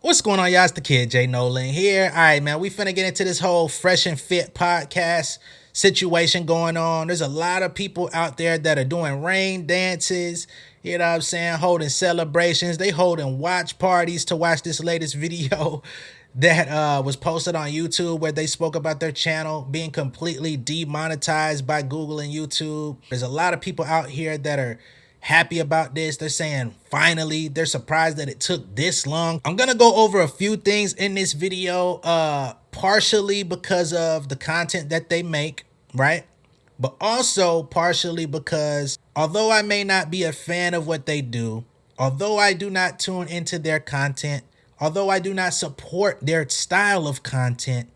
What's going on, y'all? It's the kid J Nolan here. All right, man, we finna get into this whole Fresh and Fit podcast situation going on. There's a lot of people out there that are doing rain dances, you know what I'm saying, holding celebrations. They holding watch parties to watch this latest video that was posted on YouTube where they spoke about their channel being completely demonetized by Google and YouTube. There's a lot of people out here that are happy about this. They're saying finally. They're surprised that it took this long. I'm gonna go over a few things in this video, partially because of the content that they make, right? But also partially because although I may not be a fan of what they do, although I do not tune into their content, although I do not support their style of content,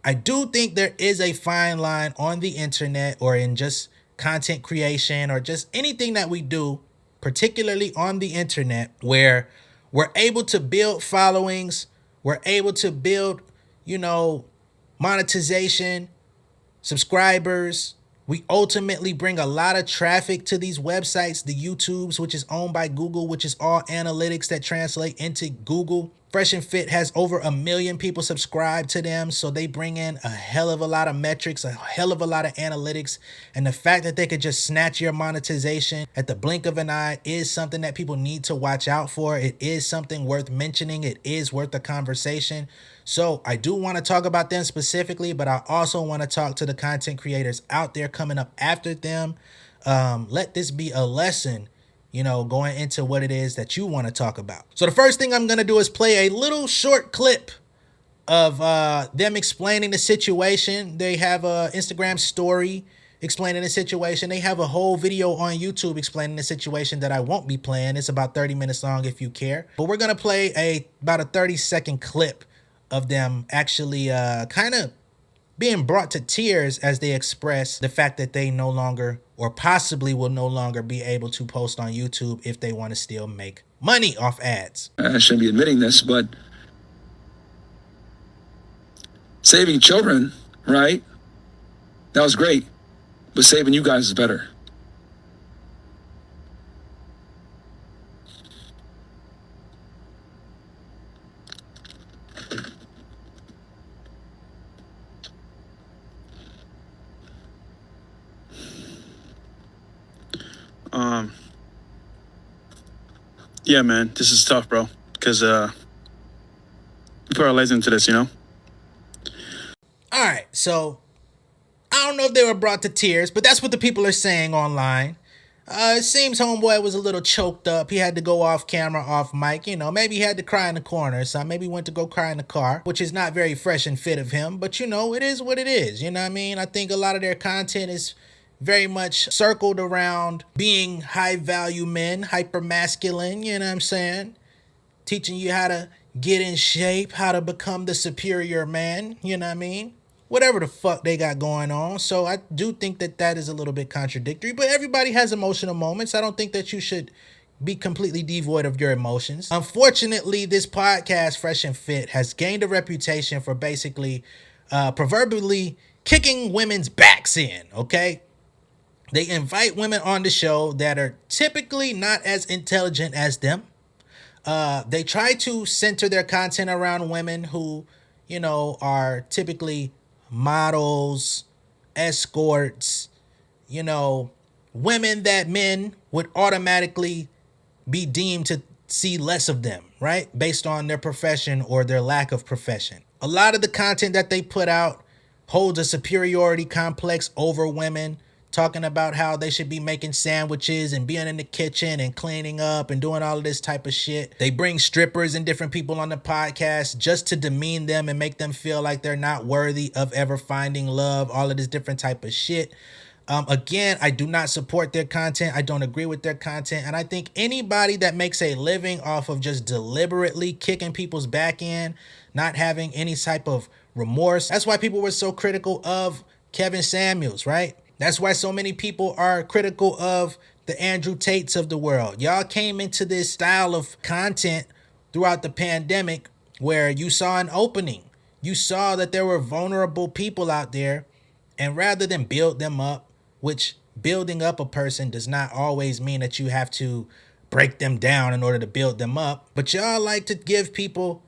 I do think there is a fine line on the internet or in just content creation or just anything that we do, particularly on the internet, where we're able to build followings, we're able to build, monetization, subscribers. We ultimately bring a lot of traffic to these websites, the YouTubes, which is owned by Google, which is all analytics that translate into Google. Fresh and Fit has over 1 million people subscribed to them, so they bring in a hell of a lot of metrics, a hell of a lot of analytics, and the fact that they could just snatch your monetization at the blink of an eye is something that people need to watch out for. It is something worth mentioning. It is worth a conversation. So I do want to talk about them specifically, but I also want to talk to the content creators out there coming up after them. Let this be a lesson, going into what it is that you want to talk about. So the first thing I'm going to do is play a little short clip of them explaining the situation. They have a Instagram story explaining the situation. They have a whole video on YouTube explaining the situation that I won't be playing. It's about 30 minutes long if you care. But we're going to play about a 30-second clip of them actually kind of being brought to tears as they express the fact that they no longer or possibly will no longer be able to post on YouTube if they want to still make money off ads. I shouldn't be admitting this, but saving children, right? That was great, but saving you guys is better. Yeah, man, this is tough, bro, because we put our lives into this, All right, so I don't know if they were brought to tears, but that's what the people are saying online. It seems homeboy was a little choked up. He had to go off camera, off mic. Maybe he had to cry in the corner or something. Maybe he went to go cry in the car, which is not very fresh and fit of him. But, it is what it is. You know what I mean? I think a lot of their content is very much circled around being high value men, hyper masculine, you know what I'm saying? Teaching you how to get in shape, how to become the superior man, you know what I mean? Whatever the fuck they got going on. So I do think that that is a little bit contradictory, but everybody has emotional moments. I don't think that you should be completely devoid of your emotions. Unfortunately, this podcast, Fresh and Fit, has gained a reputation for basically proverbially kicking women's backs in, okay? They invite women on the show that are typically not as intelligent as them. They try to center their content around women who, are typically models, escorts, women that men would automatically be deemed to see less of them, right? Based on their profession or their lack of profession. A lot of the content that they put out holds a superiority complex over women, talking about how they should be making sandwiches and being in the kitchen and cleaning up and doing all of this type of shit. They bring strippers and different people on the podcast just to demean them and make them feel like they're not worthy of ever finding love, all of this different type of shit. Again, I do not support their content. I don't agree with their content. And I think anybody that makes a living off of just deliberately kicking people's back in, not having any type of remorse. That's why people were so critical of Kevin Samuels, right? That's why so many people are critical of the Andrew Tates of the world. Y'all came into this style of content throughout the pandemic where you saw an opening. You saw that there were vulnerable people out there, and rather than build them up, which building up a person does not always mean that you have to break them down in order to build them up, but y'all like to give people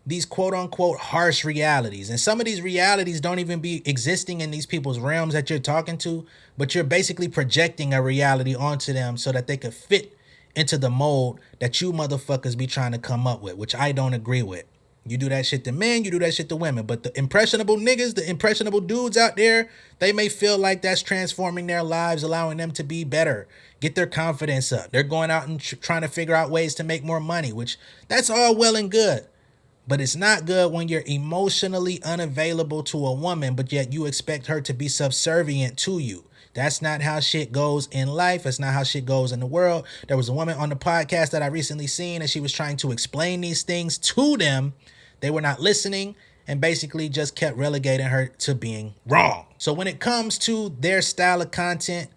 these quote unquote harsh realities. And some of these realities don't even be existing in these people's realms that you're talking to, but you're basically projecting a reality onto them so that they could fit into the mold that you motherfuckers be trying to come up with, which I don't agree with. You do that shit to men, you do that shit to women. But the impressionable niggas, the impressionable dudes out there, they may feel like that's transforming their lives, allowing them to be better, get their confidence up. They're going out and trying to figure out ways to make more money, which that's all well and good. But it's not good when you're emotionally unavailable to a woman, but yet you expect her to be subservient to you. That's not how shit goes in life. That's not how shit goes in the world. There was a woman on the podcast that I recently seen, and she was trying to explain these things to them. They were not listening and basically just kept relegating her to being wrong. So when it comes to their style of content,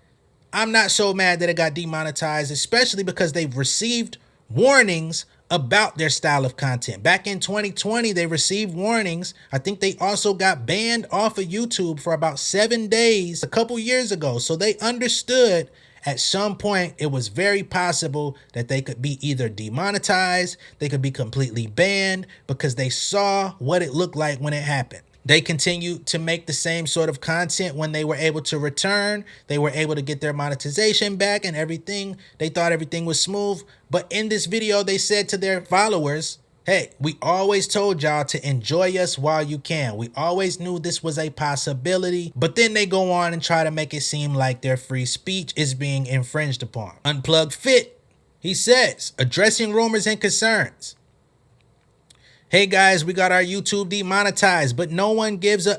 I'm not so mad that it got demonetized, especially because they've received warnings about their style of content. Back in 2020, they received warnings. I think they also got banned off of YouTube for about 7 days a couple years ago. So they understood at some point it was very possible that they could be either demonetized, they could be completely banned, because they saw what it looked like when it happened. They continued to make the same sort of content when they were able to return. They were able to get their monetization back and everything. They thought everything was smooth. But in this video, they said to their followers, hey, we always told y'all to enjoy us while you can. We always knew this was a possibility. But then they go on and try to make it seem like their free speech is being infringed upon. Unplugged Fit, he says, addressing rumors and concerns. Hey guys, we got our YouTube demonetized, but no one gives a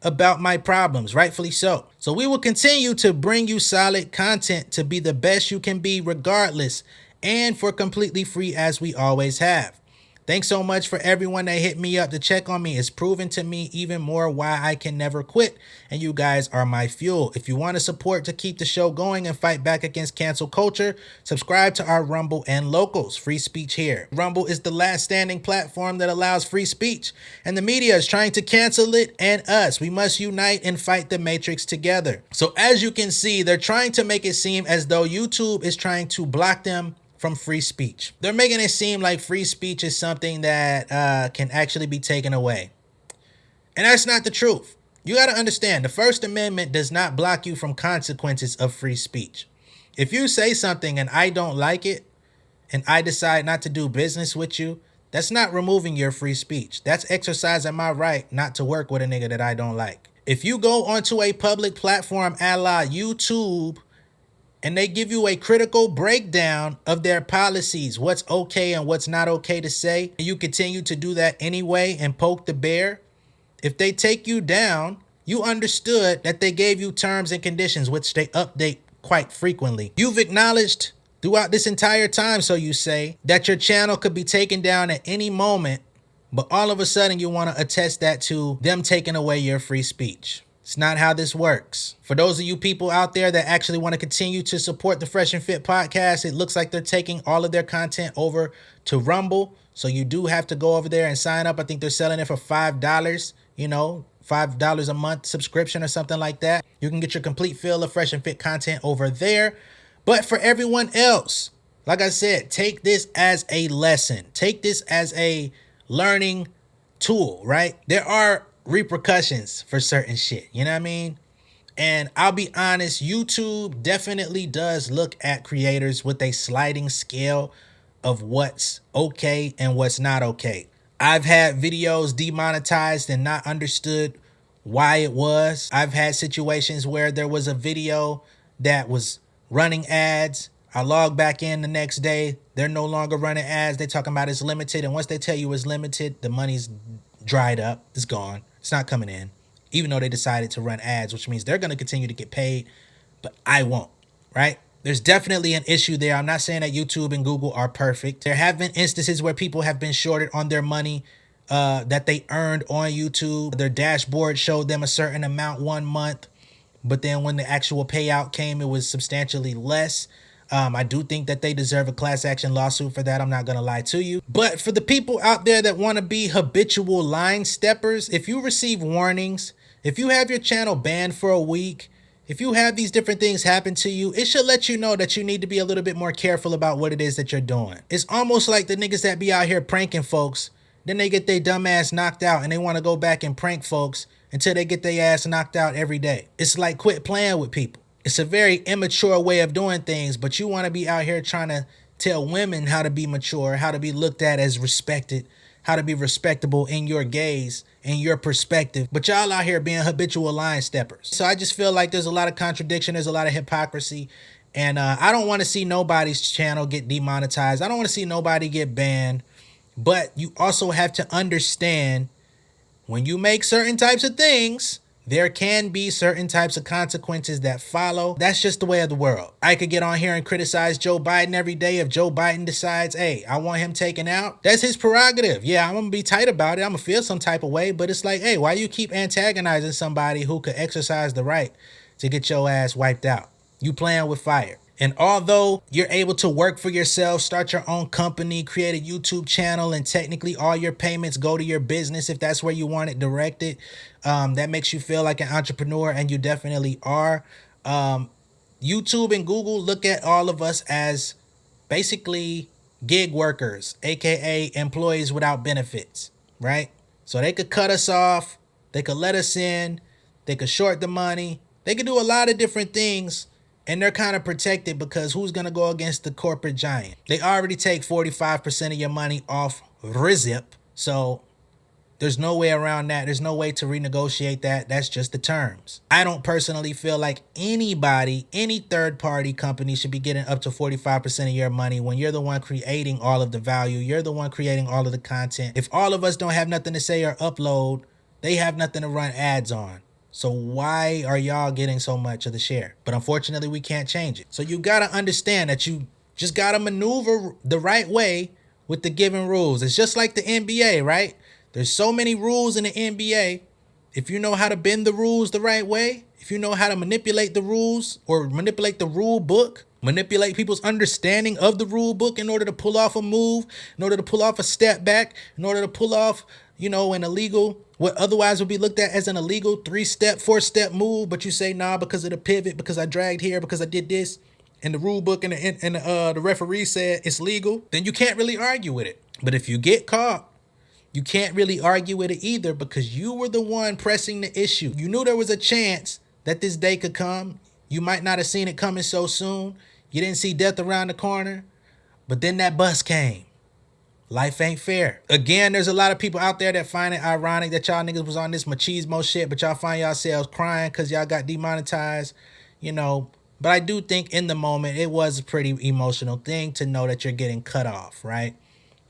about my problems, rightfully so. So we will continue to bring you solid content to be the best you can be regardless, and for completely free as we always have. Thanks so much for everyone that hit me up to check on me. It's proven to me even more why I can never quit, and you guys are my fuel. If you want to support to keep the show going and fight back against cancel culture, subscribe to our Rumble and Locals. Free speech here. Rumble is the last standing platform that allows free speech, and the media is trying to cancel it and us. We must unite and fight the matrix together. So as you can see, they're trying to make it seem as though YouTube is trying to block them from free speech. They're making it seem like free speech is something that can actually be taken away. And that's not the truth. You got to understand, the First Amendment does not block you from consequences of free speech. If you say something and I don't like it, and I decide not to do business with you, that's not removing your free speech. That's exercising my right not to work with a nigga that I don't like. If you go onto a public platform a la YouTube, and they give you a critical breakdown of their policies, what's okay and what's not okay to say, and you continue to do that anyway and poke the bear, if they take you down, you understood that they gave you terms and conditions, which they update quite frequently. You've acknowledged throughout this entire time, so you say, that your channel could be taken down at any moment, but all of a sudden you want to attest that to them taking away your free speech. It's not how this works. For those of you people out there that actually want to continue to support the Fresh and Fit podcast, it looks like they're taking all of their content over to Rumble. So you do have to go over there and sign up. I think they're selling it for $5, $5 a month subscription or something like that. You can get your complete fill of Fresh and Fit content over there. But for everyone else, like I said, take this as a lesson. Take this as a learning tool, right? There are repercussions for certain shit, you know what I mean? And I'll be honest, YouTube definitely does look at creators with a sliding scale of what's okay and what's not okay. I've had videos demonetized and not understood why it was. I've had situations where there was a video that was running ads. I log back in the next day, they're no longer running ads. They're talking about it's limited, and once they tell you it's limited, the money's dried up, it's gone. It's not coming in, even though they decided to run ads, which means they're going to continue to get paid, but I won't, right? There's definitely an issue there. I'm not saying that YouTube and Google are perfect. There have been instances where people have been shorted on their money that they earned on YouTube. Their dashboard showed them a certain amount one month, but then when the actual payout came, it was substantially less. I do think that they deserve a class action lawsuit for that. I'm not going to lie to you. But for the people out there that want to be habitual line steppers, if you receive warnings, if you have your channel banned for a week, if you have these different things happen to you, it should let you know that you need to be a little bit more careful about what it is that you're doing. It's almost like the niggas that be out here pranking folks Then they get their dumb ass knocked out and they want to go back and prank folks until they get their ass knocked out every day. It's like quit playing with people. It's a very immature way of doing things, but you want to be out here trying to tell women how to be mature, how to be looked at as respected, how to be respectable in your gaze, in your perspective. But y'all out here being habitual line steppers. So I just feel like there's a lot of contradiction, there's a lot of hypocrisy. And I don't want to see nobody's channel get demonetized. I don't want to see nobody get banned. But you also have to understand when you make certain types of things, there can be certain types of consequences that follow. That's just the way of the world. I could get on here and criticize Joe Biden every day. If Joe Biden decides, hey, I want him taken out, that's his prerogative. Yeah, I'm going to be tight about it. I'm going to feel some type of way. But it's like, hey, why you keep antagonizing somebody who could exercise the right to get your ass wiped out? You playing with fire. And although you're able to work for yourself, start your own company, create a YouTube channel, and technically all your payments go to your business if that's where you want it directed, that makes you feel like an entrepreneur, and you definitely are. YouTube and Google look at all of us as basically gig workers, aka employees without benefits, right? So they could cut us off, they could let us in, they could short the money, they could do a lot of different things. And they're kind of protected because who's going to go against the corporate giant? They already take 45% of your money off RZIP. So there's no way around that. There's no way to renegotiate that. That's just the terms. I don't personally feel like anybody, any third party company should be getting up to 45% of your money when you're the one creating all of the value. You're the one creating all of the content. If all of us don't have nothing to say or upload, they have nothing to run ads on. So why are y'all getting so much of the share? But unfortunately, we can't change it. So you got to understand that you just got to maneuver the right way with the given rules. It's just like the NBA, right? There's so many rules in the NBA. If you know how to bend the rules the right way, if you know how to manipulate the rules or manipulate the rule book, manipulate people's understanding of the rule book in order to pull off a move, in order to pull off a step back, in order to pull off, an illegal, what otherwise would be looked at as an illegal 3-step, 4-step move, but you say, nah, because of the pivot, because I dragged here, because I did this, and the rule book and the referee said it's legal, then you can't really argue with it. But if you get caught, you can't really argue with it either because you were the one pressing the issue. You knew there was a chance that this day could come. You might not have seen it coming so soon. You didn't see death around the corner, but then that bus came. Life ain't fair. Again, there's a lot of people out there that find it ironic that y'all niggas was on this machismo shit, but y'all find yourselves crying because y'all got demonetized, But I do think in the moment, it was a pretty emotional thing to know that you're getting cut off, right?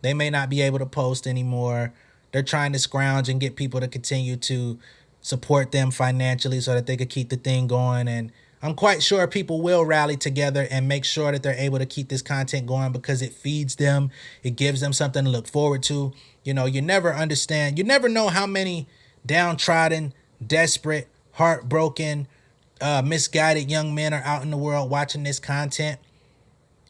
They may not be able to post anymore. They're trying to scrounge and get people to continue to support them financially so that they could keep the thing going. And I'm quite sure people will rally together and make sure that they're able to keep this content going because it feeds them. It gives them something to look forward to. You never understand. You never know how many downtrodden, desperate, heartbroken, misguided young men are out in the world watching this content.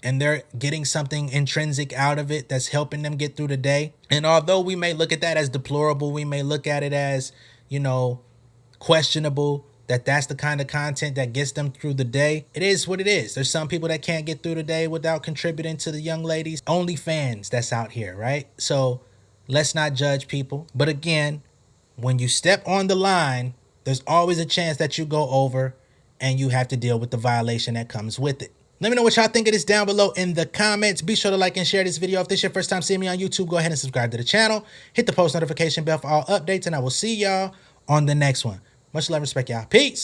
And they're getting something intrinsic out of it that's helping them get through the day. And although we may look at that as deplorable, we may look at it as, questionable, that's the kind of content that gets them through the day. It is what it is. There's some people that can't get through the day without contributing to the young ladies. OnlyFans that's out here, right? So let's not judge people. But again, when you step on the line, there's always a chance that you go over and you have to deal with the violation that comes with it. Let me know what y'all think of this down below in the comments. Be sure to like and share this video. If this is your first time seeing me on YouTube, go ahead and subscribe to the channel. Hit the post notification bell for all updates, and I will see y'all on the next one. Much love and respect, y'all. Peace.